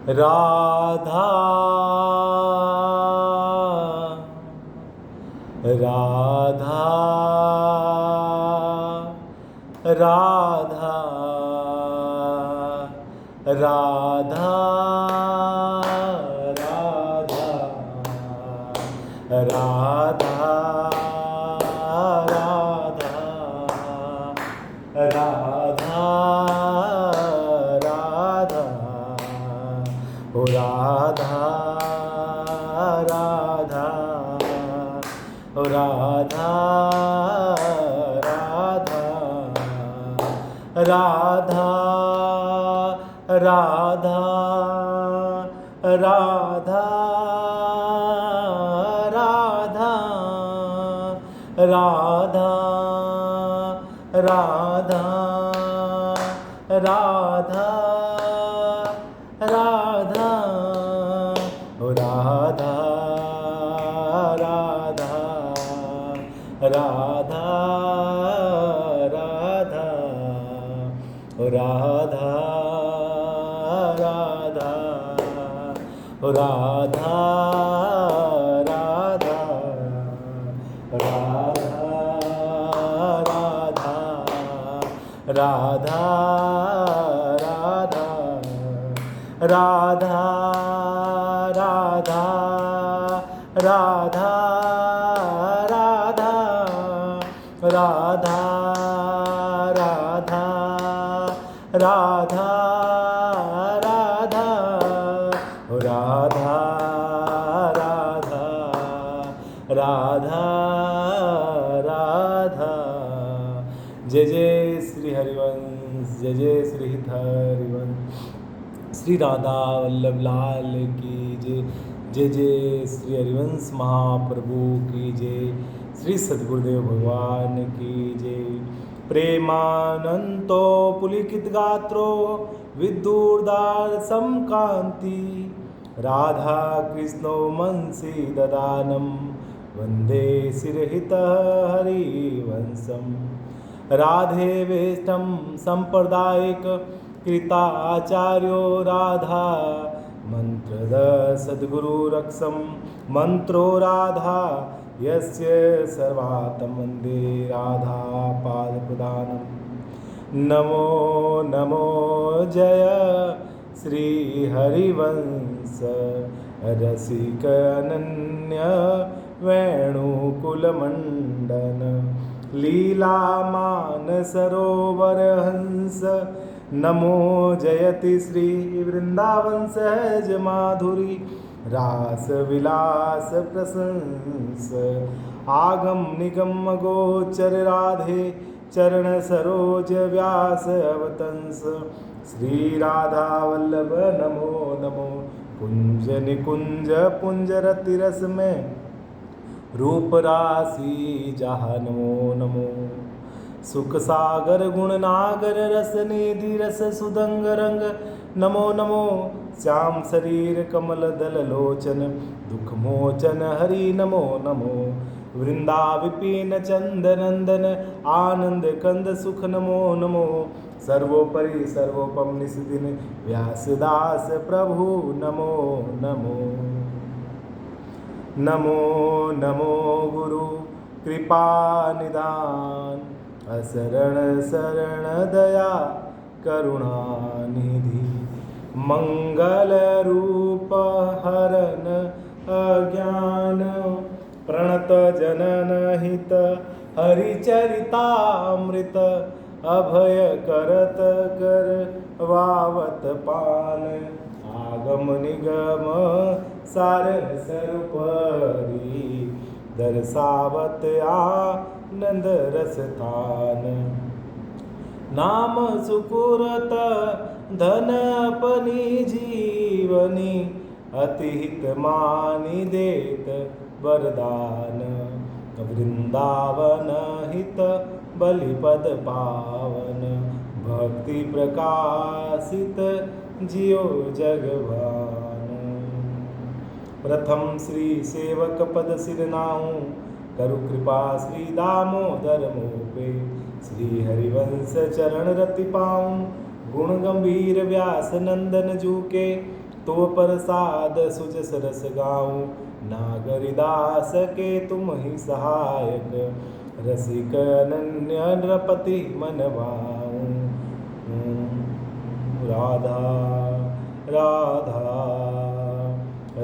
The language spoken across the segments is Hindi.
राधा राधा राधा राधा राधा राधा राधा राधा ओ राधा राधा ओ राधा राधा राधा राधा राधा राधा राधा राधा राधा ओ राधा राधा राधा राधा ओ राधा राधा ओ राधा राधा राधा राधा राधा राधा राधा राधा राधा राधा राधा राधा ओ राधा राधा राधा राधा। जय जय श्री हरिवंश, जय जय श्री हित हरिवंश, श्री राधा वल्लभ लाल की जय। जय जय श्री हरिवंश महाप्रभु की जय, श्री सद्गुरुदेव भगवान की जय। प्रेमानंतो पुलिकित गात्रो विदुर्दार समकांति, राधा कृष्णो मनसि ददानम वंदे शिरहित हरिवंशम। राधे वेष्टम संप्रदायिक कृताचार्यो राधा मंत्रद सद्गुरु रक्षम मंत्रो राधा यस्य सर्वात्म वंदे राधा पाद प्रदानम। नमो नमो जय श्री हरिवंश रसिक अनन्य वेणुकुल मंडन, लीला मान सरोवर हंस। नमो जयति श्री वृंदावन सहज माधुरी, रास विलास प्रशंस। आगम निगम गोचर राधे, चरण सरोज व्यास अवतंस। श्री राधा वल्लभ नमो नमो, कुंज निकुंज पुंज रति रस में रूप राशि जहाँ नमो नमो। सुख सागर गुण नागर रस निधि रस सुदंग रंग नमो नमो। श्याम शरीर कमल दल लोचन दुख मोचन हरि नमो नमो। वृंदा विपिन चंद नंदन आनंद कंद सुख नमो नमो। सर्वोपरि सर्वोपम निस्दिन व्यासदास प्रभु नमो नमो। नमो नमो गुरु कृपा निदान, असरण शरण दया करुणा निधि। मंगल रूप हरन अज्ञान, प्रणत जनन हित हरिचरितामृत। अभय करत कर वावत पान, आगम निगम सार सरुपरी। दर्शावत आनंद रसतान, नाम सुकुरत धन अपनी जीवनी। अतिहित मानि देत वरदान, वृंदावन हित बलिपद पावन। भक्ति प्रकाशित जियो जगवान। प्रथम श्री सेवक पद सिर नाऊं, करु कृपा श्री दामोदर मोपे। श्री हरिवंश चरण रति पाऊं, गुण गंभीर व्यास नंदन जूके। तो प्रसाद सुज सरस गाऊं, नागरिदास के तुम ही सहायक, रसिक अनन्य नृपति मन भाऊं। राधा राधा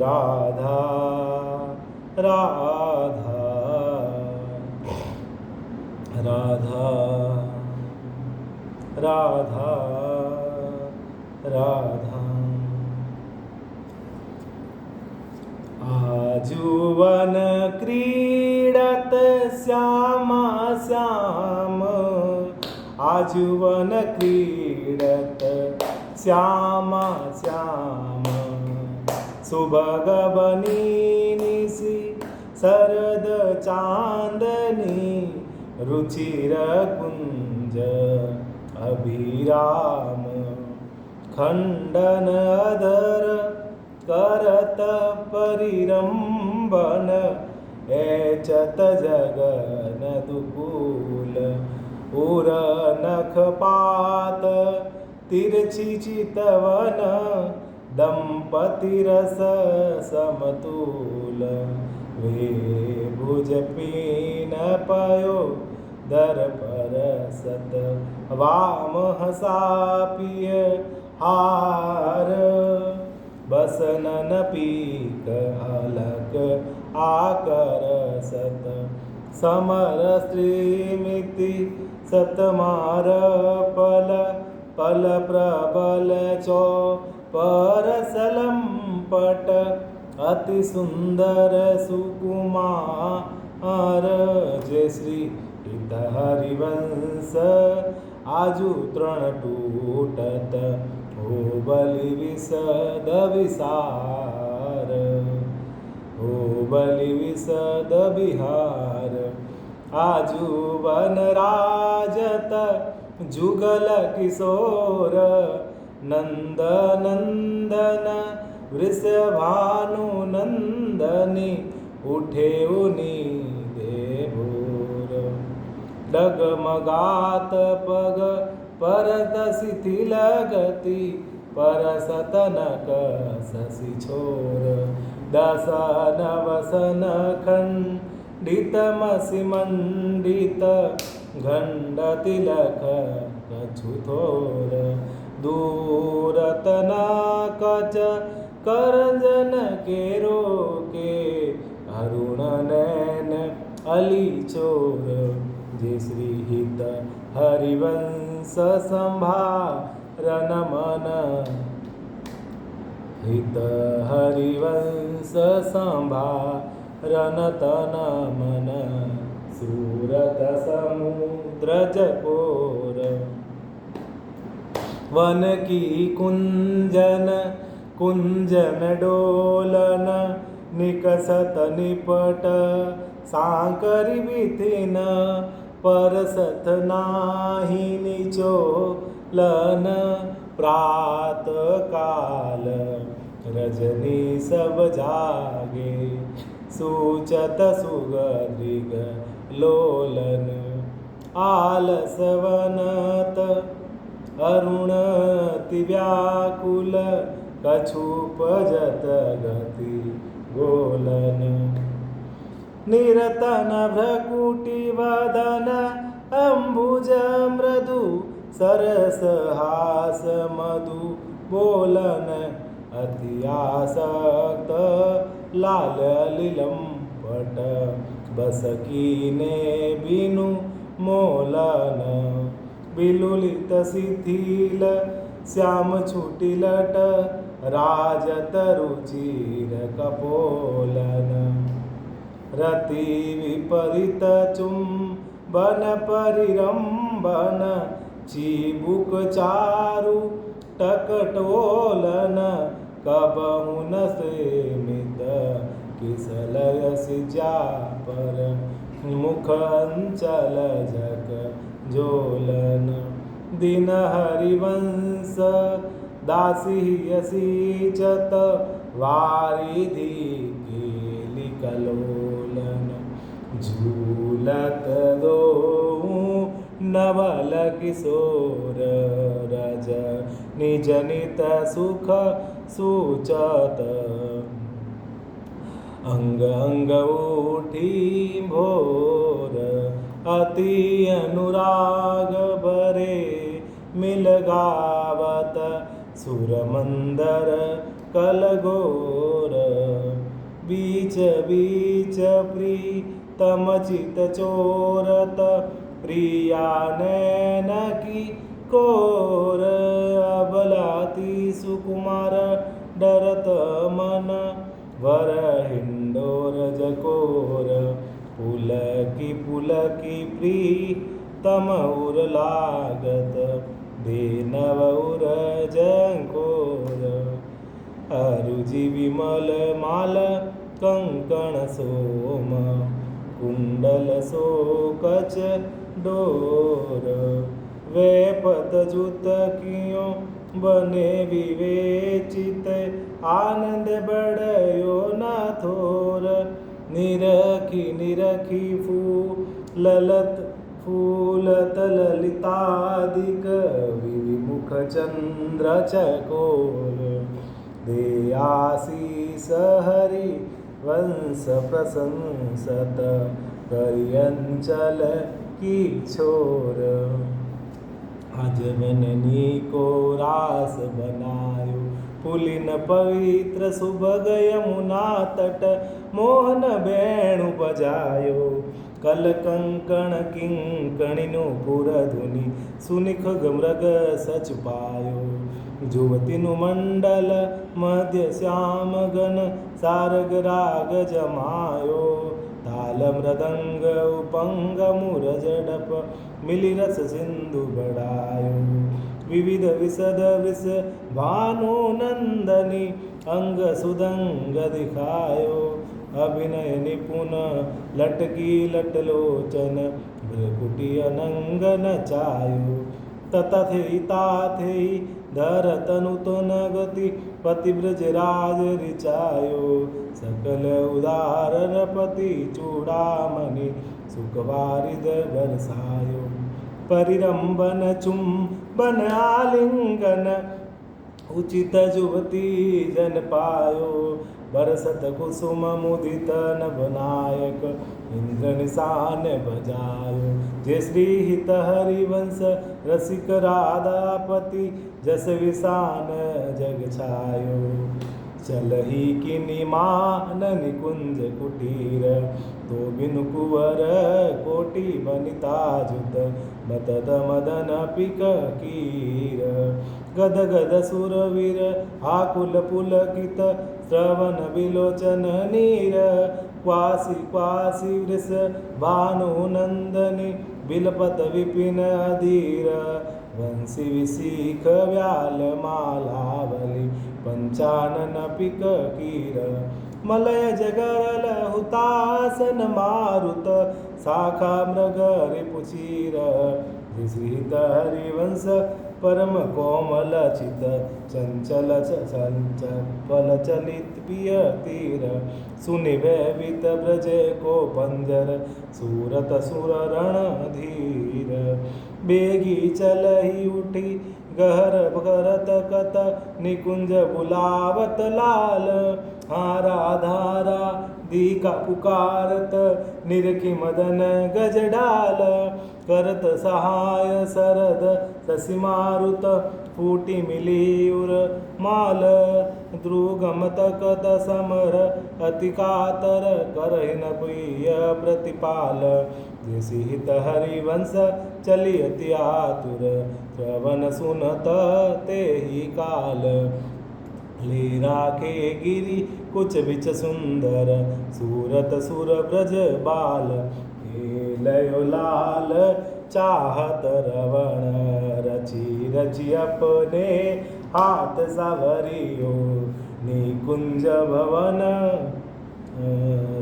राधा राधा राधा राधा राधा। आजुवन क्रीडत श्याम श्याम, आजुवन क्रीडत श्याम श्याम, सुभग बनी निशि शरद चांदनी, रुचिर कुंज अभिराम, खंडन अधर करत परिरंबन, ऐचत जगन दुकूल, उर नखपात तिरछी चितवन, दंपति रस समतूल, वे भुज पीन पयो दर परसत, वाम हसापिय हार, बसनन पीक अलक आकरसत, समर स्त्रीमिति सतमार पल, पल प्रबल चौ परसलंपट, अति सुंदर सुकुमार, जय श्री हित हरिवंश आजु तृण टूटत, हो बलि विशद विसार, हो बलि विशद विहार, आजु वन राजत जुगल किशोर, नंद नंदन वृषभानु नंदनी, उठे उनी देभोर, डगमगात पग परत शिथिल गति, परसतनक शशि छोर, दसन वसन खंडित मसि मंडित, घंड तिलक कछुथोर, दूरतना कच करजन के रोके, अरुण नैन अली चोर, जय श्री हित हरिवंश संभारन मन, हित हरिवंश संभारन तन मन, सूरत समुद्र चकोर, वन की कुंजन कुंजन डोलन, निकसत निपट सांकरी बिथिन, परसत नाही निचोलन, प्रात काल रजनी सब जागे, सूचत सुगदृग लोलन, आलसवनत अरुणति व्याकुल, कछुपजत गति गोलन, निरतन भ्रकुटी वदन अम्बुज मृदु, सरस हास मधु बोलन, अति आसक्त लाल लिलंपट, बस कीने बिनु मोलन, विलुलित शिथिल श्याम छुटिलट, राजत रुचिर कपोलन, रति विपरीत चुंबन परिरंबन, चिबुक चारु टकटोलन, कबहु न सेमित किसलयस जापर, मुख अंचल जग जोलन, दिन हरिवंश दासी यसीचत, वारिधि केलि कलोलन, झूलत दो नवल किशोर, रज निज नित सुख सूचत। अंग अंग उठी भोर अति अनुराग भरे, मिल गावत सुर मंदर कलगोर। बीच बीच प्रीतम चित चोरत, प्रिया नैन की कोर। अबलाति सुकुमार डरत मन, वर हिंडोर जकोर। पुलकी पुलकी प्रीतम उर लागत, देनव उर जंकोर। अरुजि विमल माल कंकण सोम, कुंडल सो कच डोर। वेपत जुत कियो बने विवेचित, आनंद बढ़यो न थोर। निरखी निरखी फूलत ललितादिक, विमुख चंद्र चकोर। दे आशीष हरि वंश प्रशंसत, करियंचल की छोर। अजमननी को रास बनायो, पुलिन पवित्र सुभग यमुना तट। मोहन वेणु बजायो, कल कंकण किंकणिनु पुरधुनि। सुनिख मृग सच पायो, जुवतिनु मंडल मध्य श्याम गण। सारग राग जमायो, ताल मृदंग उपंग मुरज डप। मिली रस सिंधु बढ़ायो, विविध विशद वृष भानु नंदनी। अंग सुदंग दिखायो, अभिनय निपुण लटकी लटलोचन। भ्रकुटी अनंग नचायो, ततथेहि ताथेहि धरतनुतन गति। पतिव्रज राज रिचायो, सकल उदार पति चूड़ामणि। सुखवारिद बरसायो, परिरंबन चुंबन आलिंगन। उचित जुवती जन पायो, बरसत कुसुम मुदित नवनायक। इंद्र निशान बजायो, जय श्री हित हरिवंश रसिक राधापति। जस विशान जग छायो, चलही किनि मान निकुंज कुटीर। तो बिनु कुंवर कोटि बनिता जुत, मतद मदन पिक कीर। गद गद सुरवीर आकुल पुलकित, श्रवण विलोचन नीर। क्वासी क्वासी वृष भानु नंदनी, बिलपत विपिन अधीर। वंशी विशीख व्याल मालावली, पंचानन पिक कीर। मलय जगरल हुतासन मारुत, शाखा मृग रिपुचीर। श्रीत हरिवंश परम कोमल चित, चंचल चंचल चलित पिय तीर। सुनि भयभीत ब्रज को पंजर, सूरत सुर रण धीर। बेगी चलहि उठी गहर भरत कत, निकुंज बुलावत लाल। हारा धारा दीका पुकारत, निरखी मदन गज डाल। करत सहाय सरद शशि मारुत, फूटी मिली उर माल। द्रुगम तकत समर अति कातर, करहि न प्रिय प्रतिपाल। जैसी हित हरिवंश चली अति आतुर, श्रवण सुनत ते ही काल। ले राखे गिरि कुछ बिच सुंदर, सूरत सुर ब्रज बाल। लयो लाल चाहत रवण, रची रची अपने हाथ सवरियो। निकुंज भवन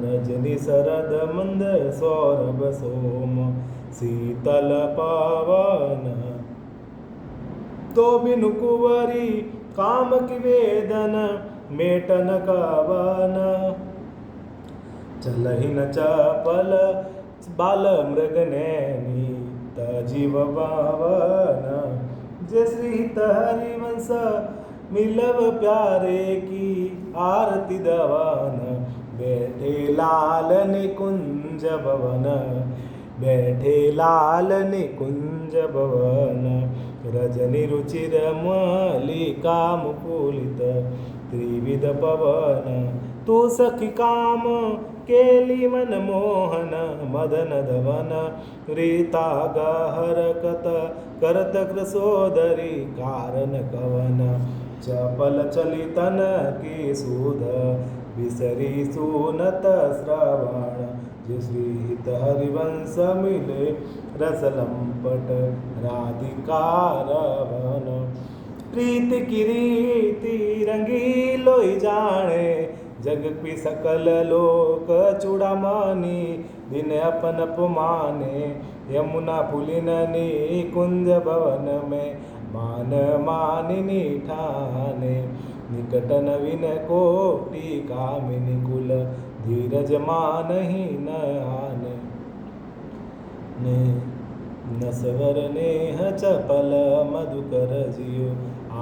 रजनी शरद मंद, सौरभ सोम शीतल पवन। तो बिनु कुंवरी काम की वेदन, मेटन कवन। चलहि न चपल बाल मृग नैनी, तजीव पावन। जय श्री हरिवंश हरिवंश मिलव प्यारे की आरती दवन बैठे लाल निकुंज भवन बैठे लाल निकुंज भवन रजनी रुचिर मलिका मुकुलित त्रिविध पवन तू सखी काम केली मन मोहन मदन धवन रीता गहरकत करत कृसोदरी कारण कवन चपल चलितन की सुध विसरी सुनत श्रवण जे श्रीहित हरिवंश मिले रस लंपट राधिका रवन प्रीत की रीति रंगीलोई जाने जग की सकल लोक चूड़ामणि दिन अपन अपमाने यमुना पुलिननी कुंज भवन में मान मानिनी ठाने निकट नवीन कोटि कामिनी कुल धीरज मान ही न आने ने नसवर नेह चपल मधुकर जियो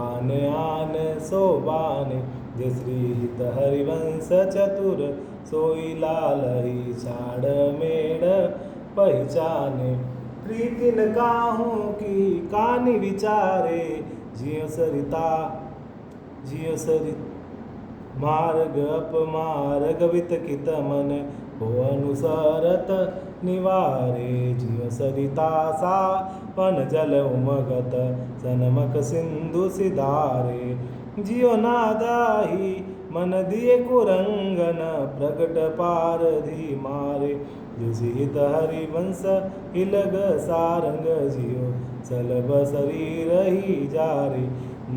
आन आन सोबाने जे श्रीहित हरिवंश चतुर सोई लालही छाड़ मेड़ पहचाने प्रीति न काहूँ की कानी विचारे जियो सरित मार्ग अपमार्ग वितकित मन हो अनुसरत निवारे जियो सरिता सा पन जल उमगत सनमक सिंधु सिधारे जियो नादाही मन दिए कुरंगन प्रगट पारधी मारे जिसित हरिवंश हिलग सारंग जियो सलब शरीर ही जारे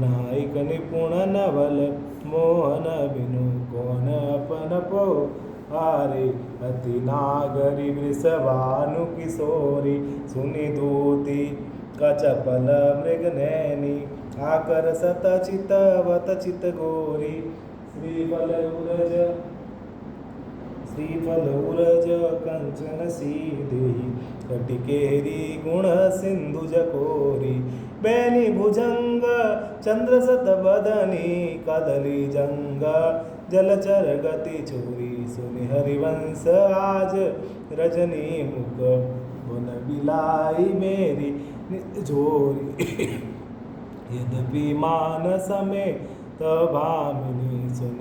नायक निपुण नवल मोहन बिनु कौन अपन पो हारे अति नागरी वृषभानु किशोरी सुनि दूती कचपल मृग नैनी आकर सत चितवत चित गोरी श्रीफल उरज कंचन सीदेही कटिकेरी गुण सिंधु जकोरी बैनी भुजंग चंद्र सत बदनी कदली जंग जलचर गति चोरी सुनि हरिवंश आज रजनी मुख वन बिलाई मेरी जोरी यद्यपि मानस में तभामिनी सुन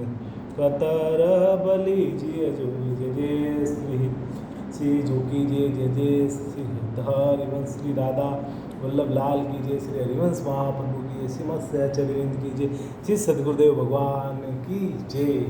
कतर बलि जिय जो जय श्री जो की जय श्री हरिवंश श्री राधा वल्लभ लाल की जय श्री हरिवंश महाप्रभु की जय श्रीमद सहचरिंद की जय श्री सद्गुरुदेव भगवान की जय।